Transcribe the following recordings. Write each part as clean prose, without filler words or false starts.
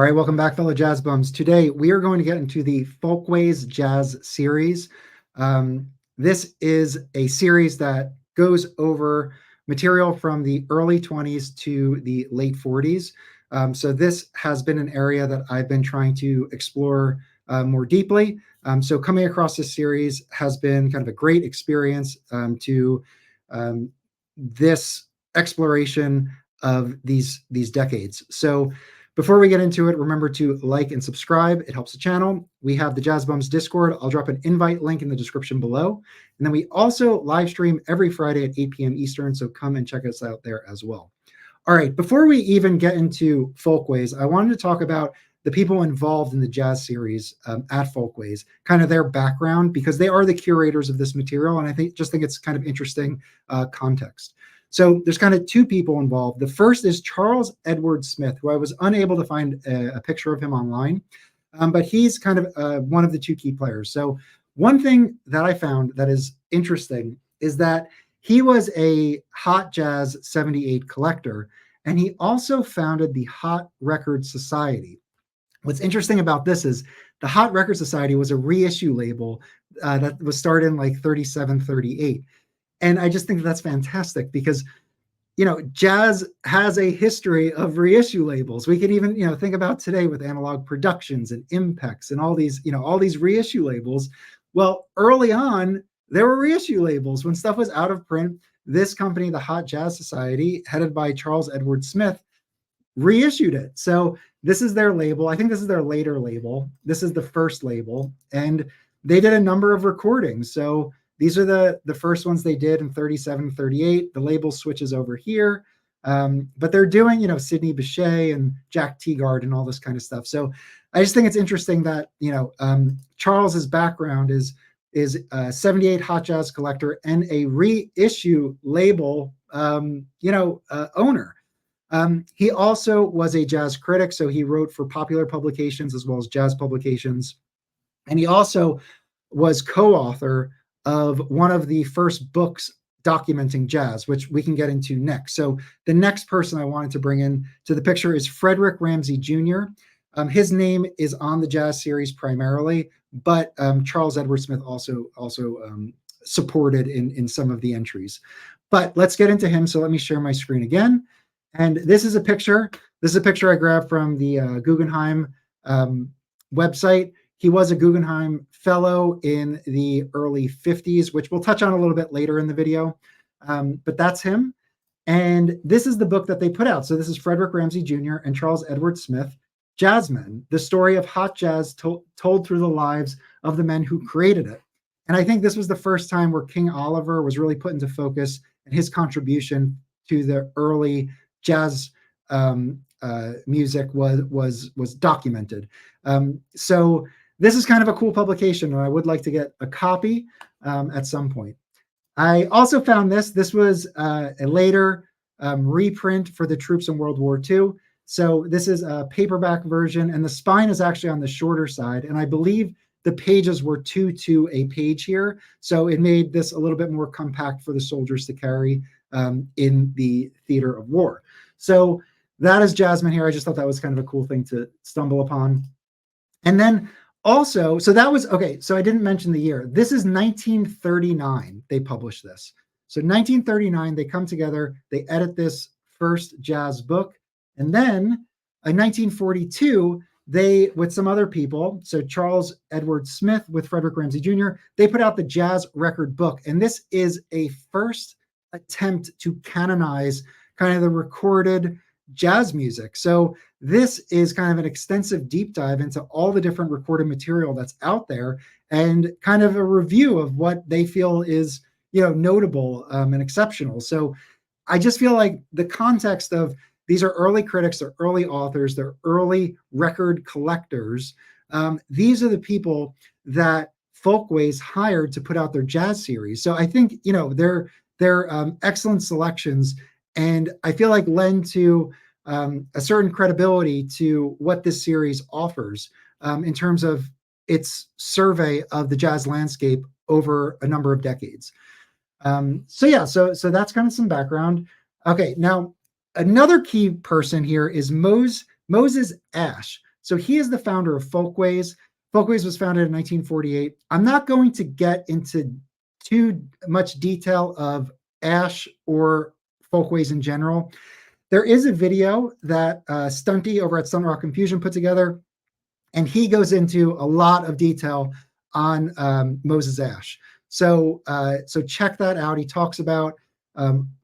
right, welcome back, fellow jazz bums. Today, we are going to get into the Folkways Jazz Series. This is a series that goes over material from the early 20s to the late 40s. So this has been an area that I've been trying to explore more deeply. So coming across this series has been kind of a great experience to this exploration of these decades. So before we get into it, remember to like and subscribe. It helps the channel. We have the Jazz Bums Discord. I'll drop an invite link in the description below. And then we also live stream every Friday at 8 p.m. Eastern, so come and check us out there as well. All right, before we even get into Folkways, I wanted to talk about the people involved in the jazz series at Folkways, kind of their background, because they are the curators of this material, and I just think it's kind of interesting context. So there's kind of two people involved. The first is Charles Edward Smith, who I was unable to find a picture of him online, but he's kind of one of the two key players. So one thing that I found that is interesting is that he was a Hot Jazz 78 collector, and he also founded the Hot Record Society. What's interesting about this is the Hot Record Society was a reissue label that was started in like 37, 38. And I just think that's fantastic because, jazz has a history of reissue labels. We can even, think about today with Analog Productions and Impex and all these reissue labels. Well, early on, there were reissue labels. When stuff was out of print, this company, the Hot Jazz Society, headed by Charles Edward Smith, reissued it. So this is their label. I think this is their later label. This is the first label. And they did a number of recordings. So these are the first ones they did in 37, 38. The label switches over here. But they're doing, Sidney Bechet and Jack Teagard and all this kind of stuff. So I just think it's interesting that, Charles's background is a 78 Hot Jazz collector and a reissue label, owner. He also was a jazz critic, so he wrote for popular publications as well as jazz publications. And he also was co-author of one of the first books documenting jazz, which we can get into next. So the next person I wanted to bring in to the picture is Frederick Ramsey Jr. His name is on the jazz series primarily, but Charles Edward Smith also supported in some of the entries. But let's get into him. So let me share my screen again. And this is a picture. This is a picture I grabbed from the Guggenheim website. He was a Guggenheim fellow in the early 50s, which we'll touch on a little bit later in the video. But that's him. And this is the book that they put out. So this is Frederick Ramsey Jr. and Charles Edward Smith, Jazzmen, the story of hot jazz told through the lives of the men who created it. And I think this was the first time where King Oliver was really put into focus, and his contribution to the early jazz music was documented. So this is kind of a cool publication, and I would like to get a copy at some point. I also found this. This was a later reprint for the troops in World War II. So this is a paperback version, and the spine is actually on the shorter side. And I believe the pages were 2 to a page here. So it made this a little bit more compact for the soldiers to carry in the theater of war. So that is Jazzmen here. I just thought that was kind of a cool thing to stumble upon. And then also, so that was, okay, so I didn't mention the year. This is 1939, they published this. So 1939, they come together, they edit this first jazz book. And then in 1942, they, with some other people, so Charles Edward Smith with Frederick Ramsey Jr., they put out the Jazz Record Book. And this is a first attempt to canonize kind of the recorded jazz music. So this is kind of an extensive deep dive into all the different recorded material that's out there, and kind of a review of what they feel is, notable and exceptional. So I just feel like the context of these are early critics, they're early authors, they're early record collectors. These are the people that Folkways hired to put out their jazz series. So I think, they're excellent selections, and I feel like lend to a certain credibility to what this series offers in terms of its survey of the jazz landscape over a number of decades. So that's kind of some background. Okay, now another key person here is Moses Ash. So he is the founder of Folkways. Folkways was founded in 1948. I'm not going to get into too much detail of Ash or Folkways in general. There is a video that Stunty over at Sunrock Confusion put together, and he goes into a lot of detail on Moses Ash. So check that out. He talks about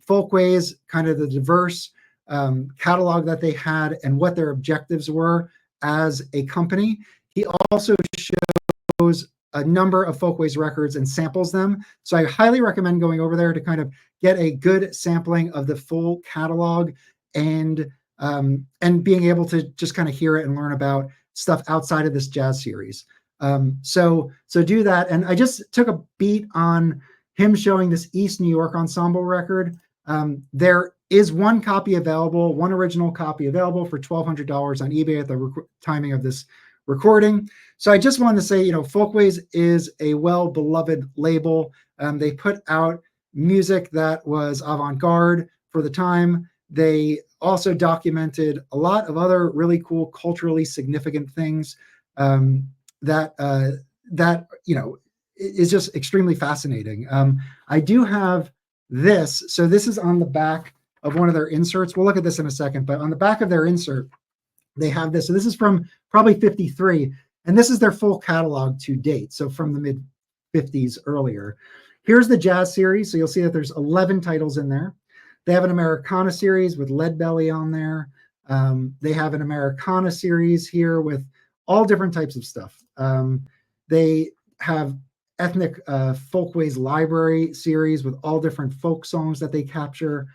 Folkways, kind of the diverse catalog that they had and what their objectives were as a company. He also shows a number of Folkways records and samples them. So I highly recommend going over there to kind of get a good sampling of the full catalog and being able to just kind of hear it and learn about stuff outside of this jazz series. So do that. And I just took a beat on him showing this East New York Ensemble record. There is one copy available, one original copy available for $1,200 on eBay at the timing of this recording. So I just wanted to say, Folkways is a well-beloved label. They put out music that was avant-garde for the time. They also documented a lot of other really cool, culturally significant things that is just extremely fascinating. I do have this. So this is on the back of one of their inserts. We'll look at this in a second, but on the back of their insert, they have this. So this is from probably 53, and this is their full catalog to date. So from the mid 50s earlier. Here's the jazz series. So you'll see that there's 11 titles in there. They have an Americana series with Leadbelly on there. They have an Americana series here with all different types of stuff. They have ethnic Folkways library series with all different folk songs that they capture.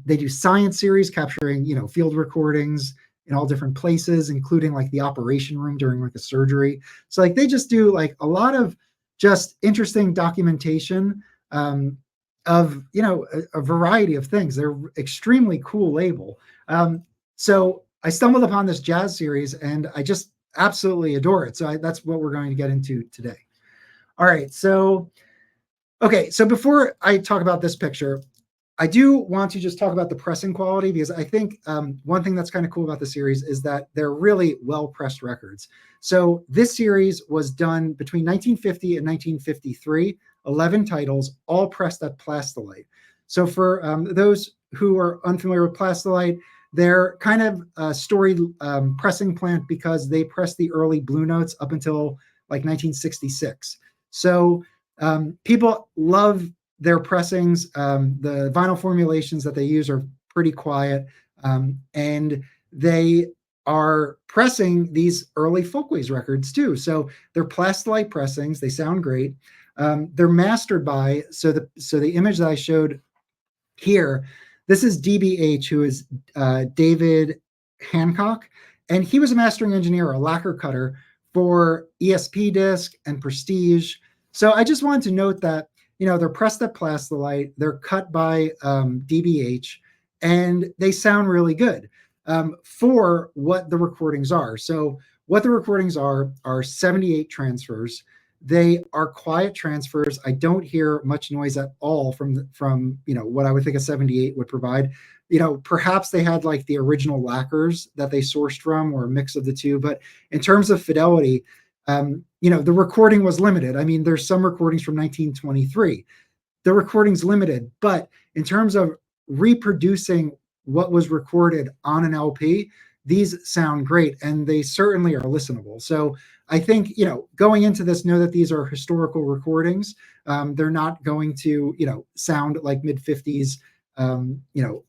They do science series capturing, field recordings in all different places, including like the operation room during like a surgery. So like they just do like a lot of just interesting documentation of a variety of things. They're extremely cool label. So I stumbled upon this jazz series and I just absolutely adore it. So that's what we're going to get into today. All right. So before I talk about this picture, I do want to just talk about the pressing quality, because I think one thing that's kind of cool about the series is that they're really well-pressed records. So this series was done between 1950 and 1953, 11 titles, all pressed at Plastilite. So for those who are unfamiliar with Plastilite, they're kind of a storied pressing plant because they pressed the early Blue Notes up until like 1966. So people love their pressings. The vinyl formulations that they use are pretty quiet, and they are pressing these early Folkways records too. So they're Plastilite pressings. They sound great. They're mastered by, so the image that I showed here, this is DBH, who is David Hancock, and he was a mastering engineer, a lacquer cutter for ESP Disc and Prestige. So I just wanted to note that they're pressed at Plastilite, they're cut by DBH, and they sound really good for what the recordings are. So what the recordings are 78 transfers. They are quiet transfers. I don't hear much noise at all from what I would think a 78 would provide. Perhaps they had like the original lacquers that they sourced from, or a mix of the two. But in terms of fidelity, the recording was limited. I mean, there's some recordings from 1923. The recording's limited, but in terms of reproducing what was recorded on an LP, these sound great, and they certainly are listenable. So I think, going into this, know that these are historical recordings. They're not going to, sound like mid-50s,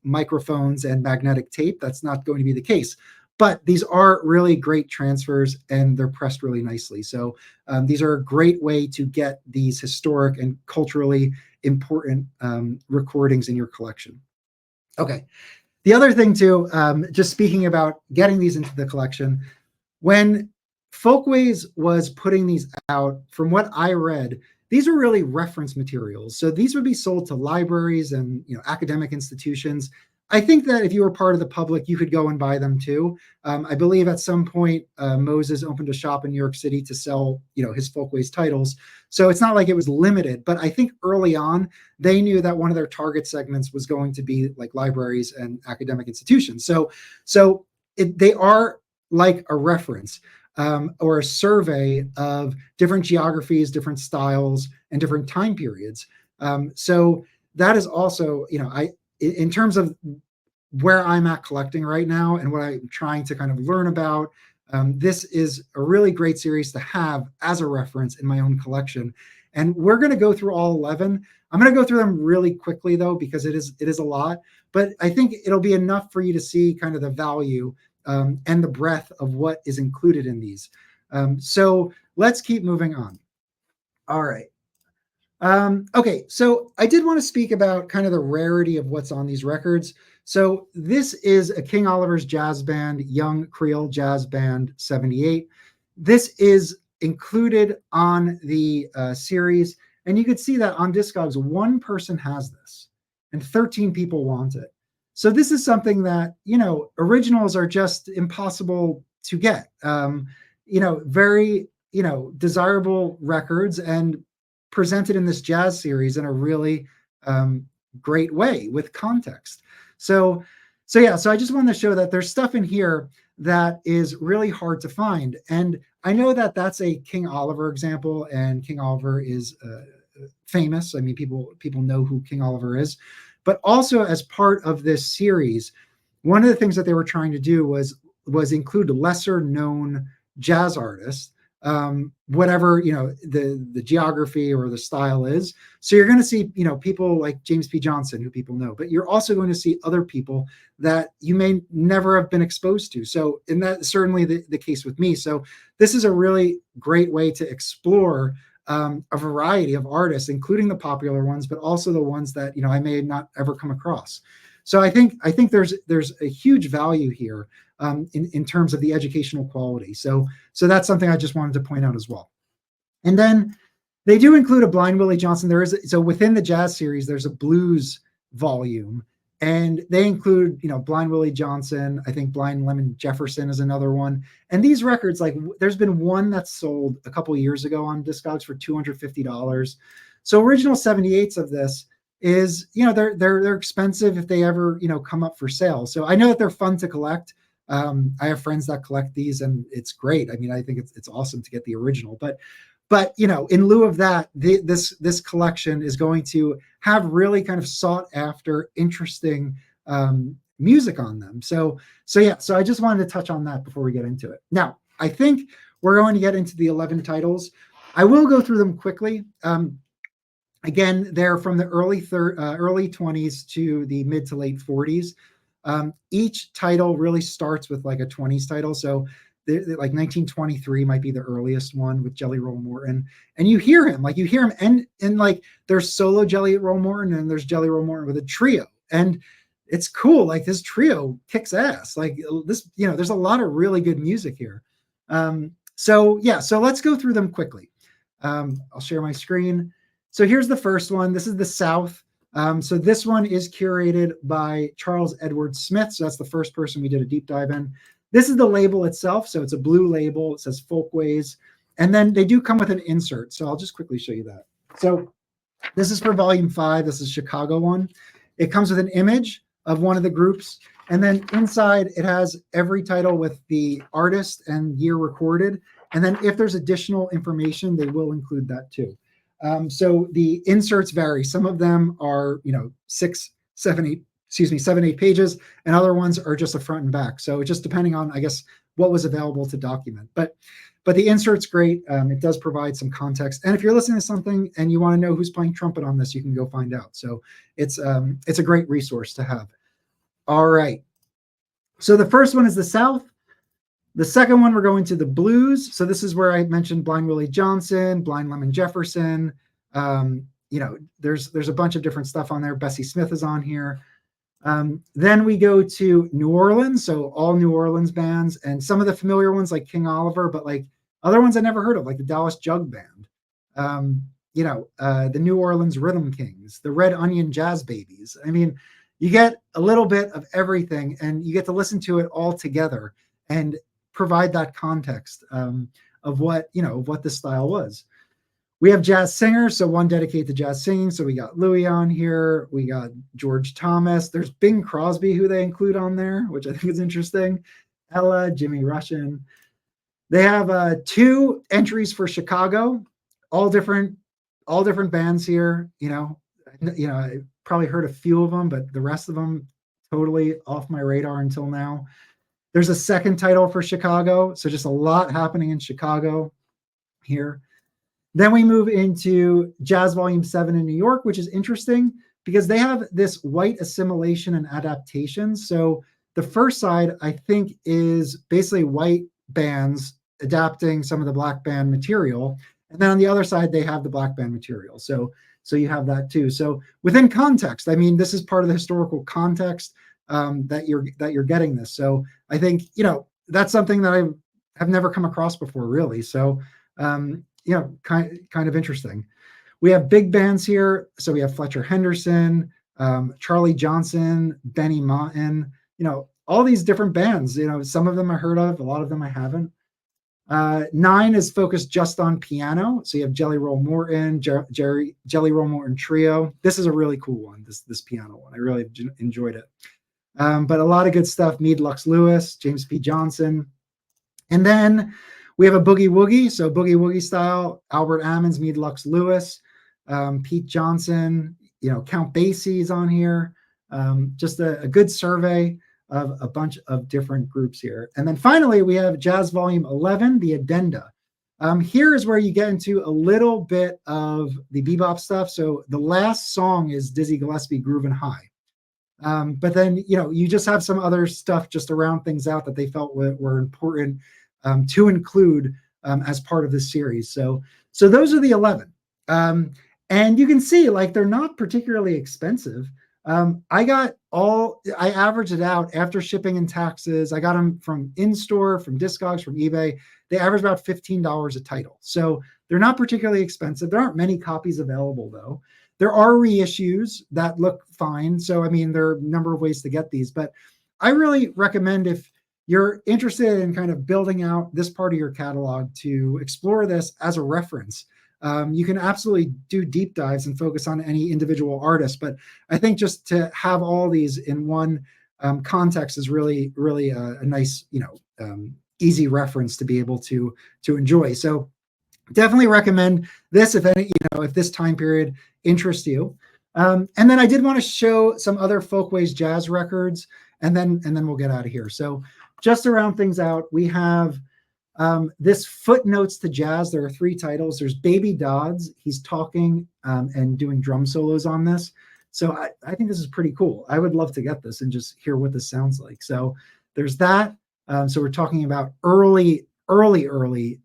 microphones and magnetic tape. That's not going to be the case. But these are really great transfers, and they're pressed really nicely. So these are a great way to get these historic and culturally important recordings in your collection. Okay. The other thing too, just speaking about getting these into the collection, when Folkways was putting these out, from what I read, these are really reference materials. So these would be sold to libraries and academic institutions. I think that if you were part of the public, you could go and buy them too. I believe at some point Moses opened a shop in New York City to sell, his Folkways titles. So it's not like it was limited, but I think early on they knew that one of their target segments was going to be like libraries and academic institutions. So they are like a reference or a survey of different geographies, different styles, and different time periods. So that is also, in terms of where I'm at collecting right now and what I'm trying to kind of learn about, this is a really great series to have as a reference in my own collection. And we're going to go through all 11. I'm going to go through them really quickly though, because it is a lot, but I think it'll be enough for you to see kind of the value and the breadth of what is included in these. So let's keep moving on. All right. Okay, so I did want to speak about kind of the rarity of what's on these records. So this is a King Oliver's Jazz Band, Young Creole Jazz Band 78. This is included on the series, and you could see that on Discogs, one person has this, and 13 people want it. So this is something that, originals are just impossible to get. Very, desirable records, and presented in this jazz series in a really great way with context. So I just wanted to show that there's stuff in here that is really hard to find. And I know that that's a King Oliver example, and King Oliver is famous. I mean, people know who King Oliver is. But also as part of this series, one of the things that they were trying to do was include lesser known jazz artists, whatever the geography or the style is. So you're going to see people like James P. Johnson, who people know, but you're also going to see other people that you may never have been exposed to. So in that, certainly the case with me. So this is a really great way to explore a variety of artists, including the popular ones, but also the ones that I may not ever come across. So I think there's a huge value here in terms of the educational quality. So that's something I just wanted to point out as well. And then they do include a Blind Willie Johnson. So within the jazz series, there's a blues volume, and they include Blind Willie Johnson. I think Blind Lemon Jefferson is another one. And these records, like there's been one that's sold a couple years ago on Discogs for $250. So original 78s of this is they're expensive if they ever come up for sale. So I know that they're fun to collect. I have friends that collect these, and it's great. I mean, I think it's awesome to get the original, but in lieu of that, this collection is going to have really kind of sought after, interesting music on them. So I just wanted to touch on that before we get into it. Now, I think we're going to get into the 11 titles. I will go through them quickly. Again, they're from the early 20s to the mid to late 40s. Each title really starts with like a 20s title. So like 1923 might be the earliest one with Jelly Roll Morton. And you hear him and like there's solo Jelly Roll Morton, and there's Jelly Roll Morton with a trio. And it's cool. Like this trio kicks ass. Like this, there's a lot of really good music here. So let's go through them quickly. I'll share my screen. So here's the first one. This is the South. So this one is curated by Charles Edward Smith. So that's the first person we did a deep dive in. This is the label itself. So it's a blue label. It says Folkways. And then they do come with an insert. So I'll just quickly show you that. So this is for volume 5. This is Chicago one. It comes with an image of one of the groups. And then inside it has every title with the artist and year recorded. And then if there's additional information, they will include that too. So the inserts vary. Some of them are, 7, 8 pages, and other ones are just a front and back. So it's just depending on, I guess, what was available to document. But the insert's great. It does provide some context. And if you're listening to something and you want to know who's playing trumpet on this, you can go find out. So it's a great resource to have. All right. So the first one is the South. The second one, we're going to the blues. So this is where I mentioned Blind Willie Johnson, Blind Lemon Jefferson. There's a bunch of different stuff on there. Bessie Smith is on here. Then we go to New Orleans. So all New Orleans bands, and some of the familiar ones like King Oliver, but like other ones I never heard of, like the Dallas Jug Band. The New Orleans Rhythm Kings, the Red Onion Jazz Babies. I mean, you get a little bit of everything, and you get to listen to it all together and provide that context of what this style was. We have jazz singers, so one dedicated to jazz singing. So we got Louis on here. We got George Thomas. There's Bing Crosby, who they include on there, which I think is interesting. Ella, Jimmy Russian. They have 2 entries for Chicago, all different bands here. I probably heard a few of them, but the rest of them totally off my radar until now. There's a second title for Chicago, so just a lot happening in Chicago here. Then we move into Jazz Volume 7 in New York, which is interesting because they have this white assimilation and adaptation. So the first side, I think, is basically white bands adapting some of the black band material. And then on the other side, they have the black band material. So you have that too. So within context, I mean, this is part of the historical context that you're getting this. So I think, that's something that I have never come across before, really. So, kind of interesting. We have big bands here. So we have Fletcher Henderson, Charlie Johnson, Benny Martin, all these different bands. Some of them I heard of, a lot of them I haven't. 9 is focused just on piano. So you have Jelly Roll Morton, Jelly Roll Morton Trio. This is a really cool one, this piano one. I really enjoyed it. But a lot of good stuff. Meade Lux Lewis, James P. Johnson. And then we have a boogie woogie. So boogie woogie style, Albert Ammons, Meade Lux Lewis, Pete Johnson, Count Basie's on here. Just a good survey of a bunch of different groups here. And then finally, we have Jazz Volume 11, the addenda. Here is where you get into a little bit of the bebop stuff. So the last song is Dizzy Gillespie, Groovin' High. But then, you just have some other stuff just to round things out that they felt were important to include as part of this series. So those are the 11. And you can see, they're not particularly expensive. I averaged it out after shipping and taxes. I got them from in-store, from Discogs, from eBay. They average about $15 a title. So they're not particularly expensive. There aren't many copies available, though. There are reissues that look fine. So, I mean, there are a number of ways to get these. But I really recommend, if you're interested in kind of building out this part of your catalog, to explore this as a reference. You can absolutely do deep dives and focus on any individual artist, but I think just to have all these in one context is really, really a nice, easy reference to be able to enjoy. So definitely recommend this if this time period interests you. And then I did want to show some other Folkways jazz records, and then we'll get out of here. So just to round things out, we have this Footnotes to Jazz. There are 3 titles. There's Baby Dodds. He's talking and doing drum solos on this. So I think this is pretty cool. I would love to get this and just hear what this sounds like. So there's that. So we're talking about early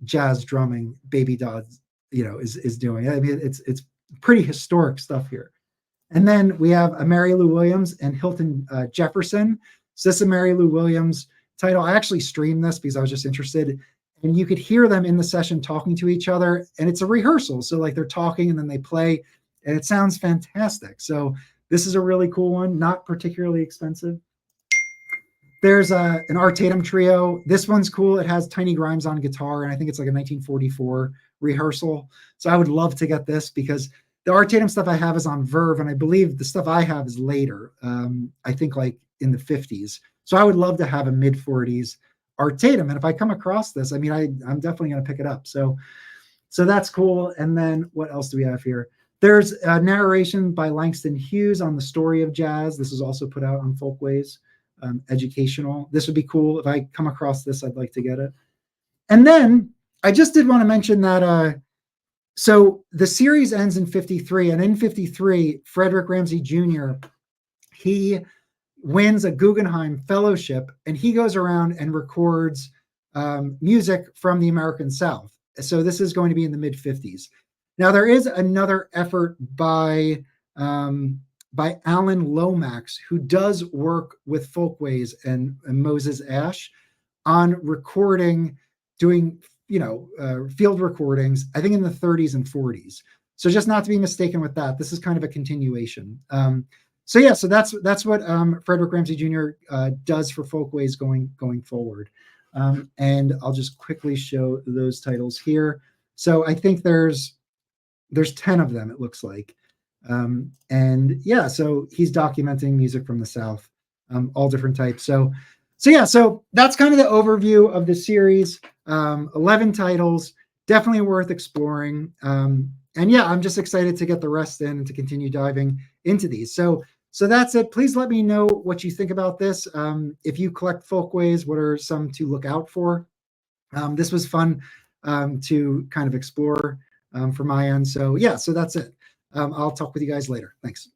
jazz drumming. Baby Dodds, is doing. I mean, it's pretty historic stuff here. And then we have a Mary Lou Williams and Hilton Jefferson. So this is a Mary Lou Williams title. I actually streamed this because I was just interested, and you could hear them in the session talking to each other, and it's a rehearsal. So they're talking and then they play, and it sounds fantastic. So this is a really cool one, not particularly expensive. There's an Art Tatum trio. This one's cool. It has Tiny Grimes on guitar, and I think it's like a 1944 rehearsal. So I would love to get this, because the Art Tatum stuff I have is on Verve, and I believe the stuff I have is later. I think in the 50s. So I would love to have a mid-40s Art Tatum. And if I come across this, I mean, I'm definitely going to pick it up. So that's cool. And then what else do we have here? There's a narration by Langston Hughes on the story of jazz. This is also put out on Folkways, educational. This would be cool. If I come across this, I'd like to get it. And then I just did want to mention that, so the series ends in 53. And in 53, Frederick Ramsey Jr., he wins a Guggenheim Fellowship, and he goes around and records music from the American South. So this is going to be in the mid-50s. Now, there is another effort by Alan Lomax, who does work with Folkways and Moses Ash on recording, doing field recordings, I think in the 30s and 40s. So just not to be mistaken with that. This is kind of a continuation. So that's what Frederick Ramsey Jr. Does for Folkways going forward. And I'll just quickly show those titles here. So I think there's 10 of them, it looks like. So he's documenting music from the South, all different types. So So yeah, so that's kind of the overview of the series. 11 titles, definitely worth exploring. And yeah, I'm just excited to get the rest in and to continue diving into these. So that's it. Please let me know what you think about this. If you collect Folkways, what are some to look out for? This was fun to kind of explore from my end. So yeah, so that's it. I'll talk with you guys later. Thanks.